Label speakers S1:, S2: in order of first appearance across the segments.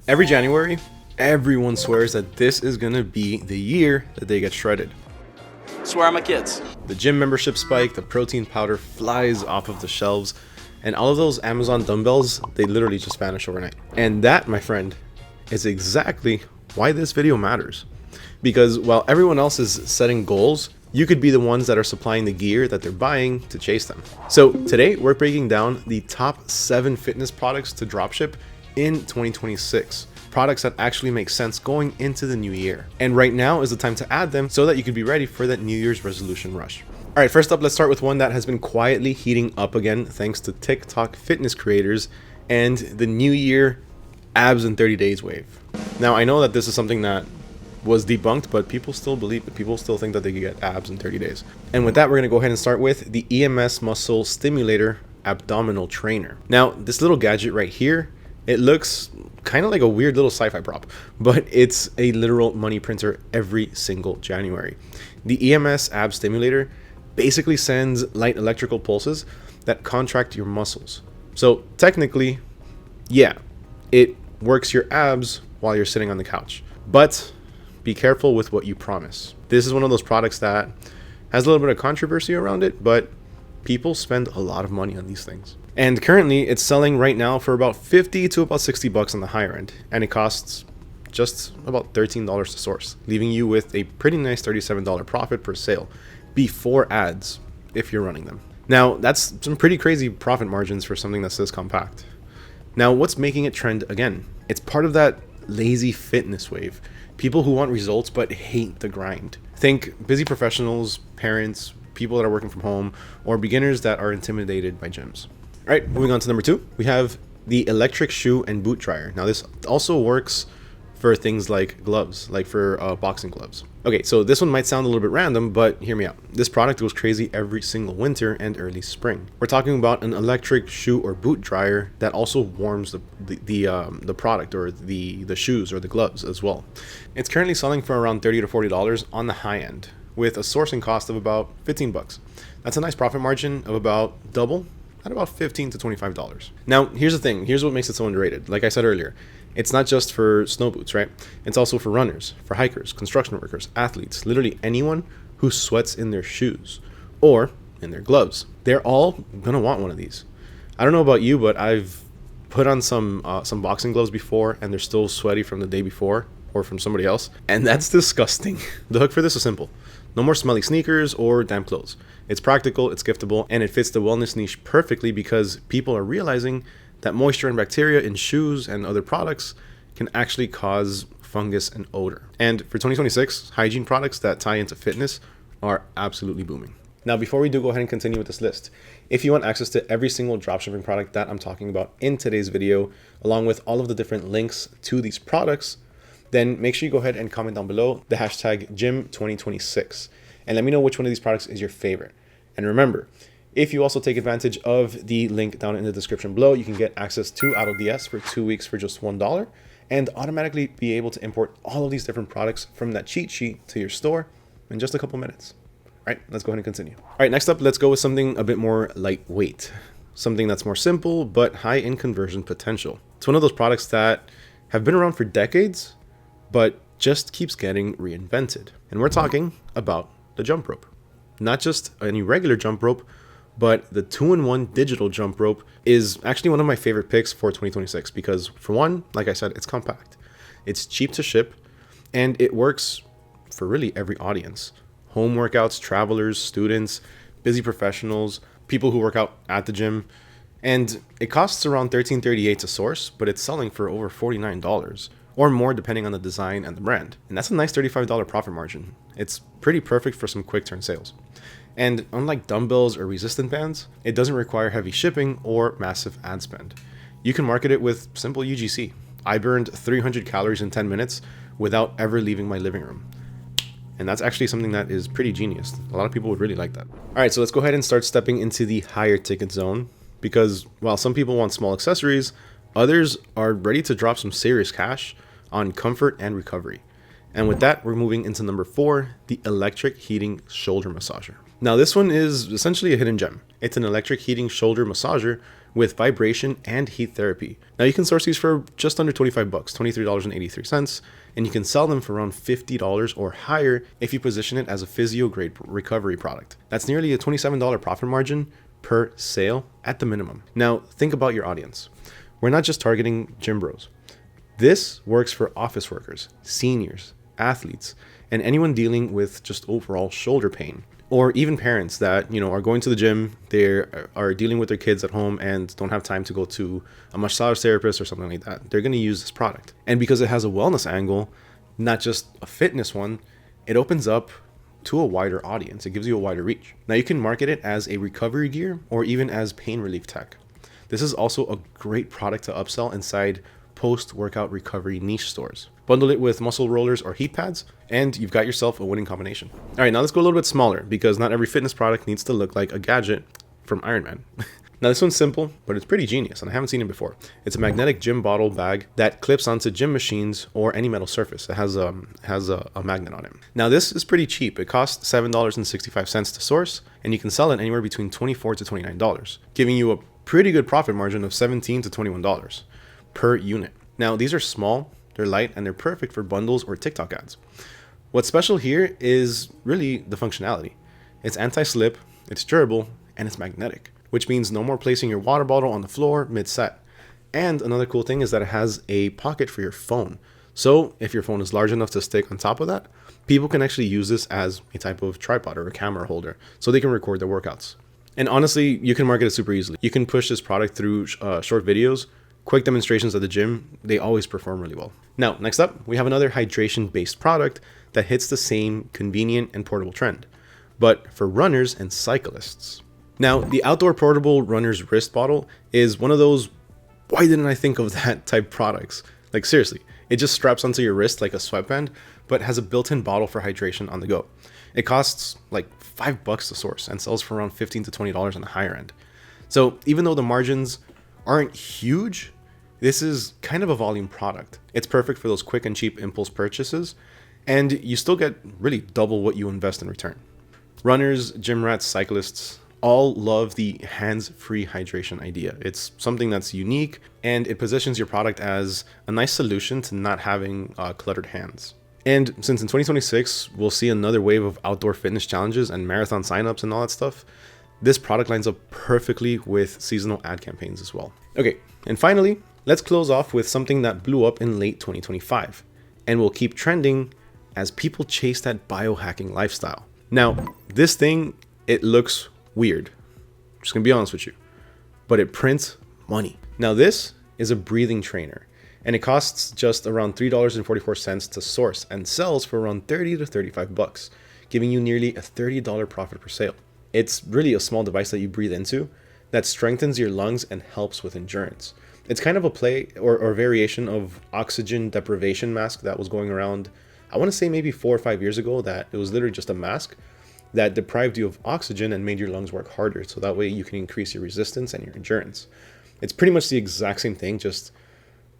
S1: Every January, everyone swears that this is gonna be the year that they get shredded.
S2: Swear on my kids.
S1: The gym membership spike, the protein powder flies off of the shelves, and all of those Amazon dumbbells, they literally just vanish overnight. And that, my friend, is exactly why this video matters. Because while everyone else is setting goals, you could be the ones that are supplying the gear that they're buying to chase them. So today we're breaking down the top 7 fitness products to dropship in 2026. Products that actually make sense going into the new year. And right now is the time to add them so that you can be ready for that New Year's resolution rush. All right, first up, let's start with one that has been quietly heating up again thanks to TikTok fitness creators and the New Year abs in 30 days wave. Now, I know that this is something that was debunked, but people still believe it. People still think that they can get abs in 30 days. And with that, we're gonna go ahead and start with the EMS Muscle Stimulator Abdominal Trainer. Now, this little gadget right here, it looks kind of like a weird little sci-fi prop, but it's a literal money printer every single January. The EMS Ab Stimulator basically sends light electrical pulses that contract your muscles. So technically, yeah, it works your abs while you're sitting on the couch. But be careful with what you promise. This is one of those products that has a little bit of controversy around it, but people spend a lot of money on these things. And currently it's selling right now for about 50 to about 60 bucks on the higher end. And it costs just about $13 to source, leaving you with a pretty nice $37 profit per sale before ads if you're running them. Now, that's some pretty crazy profit margins for something that's this compact. Now, what's making it trend again? It's part of that lazy fitness wave. People who want results but hate the grind. Think busy professionals, parents, people that are working from home, or beginners that are intimidated by gyms. All right, moving on to number 2, we have the electric shoe and boot dryer. Now, this also works for things like gloves, like for boxing gloves. Okay, so this one might sound a little bit random, but hear me out. This product goes crazy every single winter and early spring. We're talking about an electric shoe or boot dryer that also warms the product or the shoes or the gloves as well. It's currently selling for around $30 to $40 on the high end, with a sourcing cost of about 15 bucks. That's a nice profit margin of about double, at about $15 to $25. Now, here's the thing. Here's what makes it so underrated. Like I said earlier, it's not just for snow boots, right? It's also for runners, for hikers, construction workers, athletes, literally anyone who sweats in their shoes or in their gloves. They're all gonna want one of these. I don't know about you, but I've put on some boxing gloves before and they're still sweaty from the day before or from somebody else. And that's disgusting. The hook for this is simple. No more smelly sneakers or damp clothes. It's practical, it's giftable, and it fits the wellness niche perfectly because people are realizing that moisture and bacteria in shoes and other products can actually cause fungus and odor. And for 2026, hygiene products that tie into fitness are absolutely booming. Now, before we do go ahead and continue with this list, if you want access to every single dropshipping product that I'm talking about in today's video, along with all of the different links to these products, then make sure you go ahead and comment down below the hashtag Gym2026 and let me know which one of these products is your favorite. And remember, if you also take advantage of the link down in the description below, you can get access to AutoDS for 2 weeks for just $1 and automatically be able to import all of these different products from that cheat sheet to your store in just a couple minutes. All right, let's go ahead and continue. All right, next up, let's go with something a bit more lightweight, something that's more simple but high in conversion potential. It's one of those products that have been around for decades, but just keeps getting reinvented. And we're talking about the jump rope. Not just any regular jump rope, but the 2-in-1 digital jump rope is actually one of my favorite picks for 2026 because, for one, like I said, it's compact, it's cheap to ship, and it works for really every audience. Home workouts, travelers, students, busy professionals, people who work out at the gym. And it costs around $13.38 to source, but it's selling for over $49 or more depending on the design and the brand. And that's a nice $35 profit margin. It's pretty perfect for some quick turn sales. And unlike dumbbells or resistant bands, it doesn't require heavy shipping or massive ad spend. You can market it with simple UGC. I burned 300 calories in 10 minutes without ever leaving my living room. And that's actually something that is pretty genius. A lot of people would really like that. All right, so let's go ahead and start stepping into the higher ticket zone because while some people want small accessories, others are ready to drop some serious cash on comfort and recovery. And with that, we're moving into number 4, the electric heating shoulder massager. Now, this one is essentially a hidden gem. It's an electric heating shoulder massager with vibration and heat therapy. Now you can source these for just under 25 bucks, $23.83, and you can sell them for around $50 or higher if you position it as a physio grade recovery product. That's nearly a $27 profit margin per sale at the minimum. Now think about your audience. We're not just targeting gym bros. This works for office workers, seniors, athletes, and anyone dealing with just overall shoulder pain. Or even parents that, are going to the gym, they are dealing with their kids at home and don't have time to go to a massage therapist or something like that. They're going to use this product. And because it has a wellness angle, not just a fitness one, it opens up to a wider audience. It gives you a wider reach. Now you can market it as a recovery gear or even as pain relief tech. This is also a great product to upsell inside post-workout recovery niche stores. Bundle it with muscle rollers or heat pads, and you've got yourself a winning combination. All right, now let's go a little bit smaller because not every fitness product needs to look like a gadget from Iron Man. Now this one's simple, but it's pretty genius, and I haven't seen it before. It's a magnetic gym bottle bag that clips onto gym machines or any metal surface. It has a magnet on it. Now this is pretty cheap. It costs $7.65 to source, and you can sell it anywhere between $24 to $29, giving you a pretty good profit margin of $17 to $21 per unit. Now these are small, they're light, and they're perfect for bundles or TikTok ads. What's special here is really the functionality. It's anti-slip, it's durable, and it's magnetic, which means no more placing your water bottle on the floor mid-set. And another cool thing is that it has a pocket for your phone. So if your phone is large enough to stick on top of that, people can actually use this as a type of tripod or a camera holder so they can record their workouts. And honestly, you can market it super easily. You can push this product through short videos, quick demonstrations at the gym. They always perform really well. Now, next up, we have another hydration-based product that hits the same convenient and portable trend, but for runners and cyclists. Now, the outdoor portable runner's wrist bottle is one of those, why didn't I think of that type products? Like seriously, it just straps onto your wrist like a sweatband, but has a built-in bottle for hydration on the go. It costs like $5 to source and sells for around $15 to $20 on the higher end. So even though the margins aren't huge, this is kind of a volume product. It's perfect for those quick and cheap impulse purchases, and you still get really double what you invest in return. Runners, gym rats, cyclists all love the hands-free hydration idea. It's something that's unique, and it positions your product as a nice solution to not having cluttered hands. And since in 2026, we'll see another wave of outdoor fitness challenges and marathon signups and all that stuff, this product lines up perfectly with seasonal ad campaigns as well. Okay, and finally, let's close off with something that blew up in late 2025 and will keep trending as people chase that biohacking lifestyle. Now, this thing, it looks weird. I'm just gonna be honest with you, but it prints money. Now, this is a breathing trainer, and it costs just around $3.44 to source and sells for around 30 to 35 bucks, giving you nearly a $30 profit per sale. It's really a small device that you breathe into that strengthens your lungs and helps with endurance. It's kind of a play or variation of oxygen deprivation mask that was going around, I want to say maybe 4 or 5 years ago, that it was literally just a mask that deprived you of oxygen and made your lungs work harder. So that way you can increase your resistance and your endurance. It's pretty much the exact same thing, just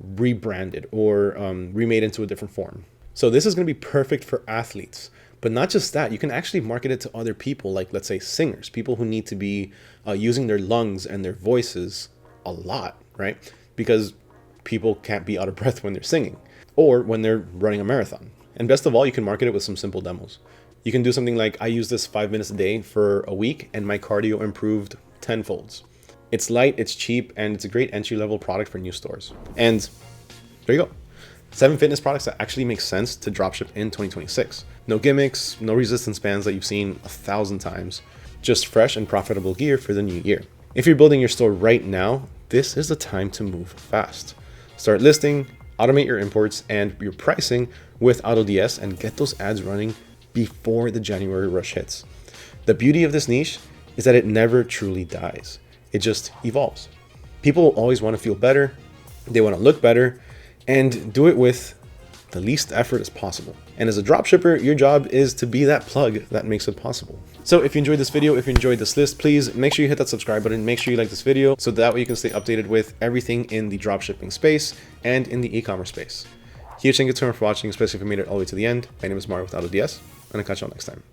S1: rebranded or remade into a different form. So this is going to be perfect for athletes. But not just that, you can actually market it to other people, like let's say singers, people who need to be using their lungs and their voices a lot, right? Because people can't be out of breath when they're singing or when they're running a marathon. And best of all, you can market it with some simple demos. You can do something like, I use this 5 minutes a day for a week and my cardio improved 10-folds. It's light, it's cheap, and it's a great entry-level product for new stores. And there you go. 7 fitness products that actually make sense to dropship in 2026. No gimmicks, no resistance bands that you've seen 1,000 times. Just fresh and profitable gear for the new year. If you're building your store right now, this is the time to move fast. Start listing, automate your imports and your pricing with AutoDS and get those ads running before the January rush hits. The beauty of this niche is that it never truly dies. It just evolves. People will always want to feel better, they want to look better, and do it with the least effort as possible. And as a dropshipper, your job is to be that plug that makes it possible. So if you enjoyed this video, if you enjoyed this list, please make sure you hit that subscribe button, make sure you like this video, so that way you can stay updated with everything in the dropshipping space and in the e-commerce space. Huge thank you to everyone for watching, especially if you made it all the way to the end. My name is Mario with AutoDS, and I'll catch you all next time.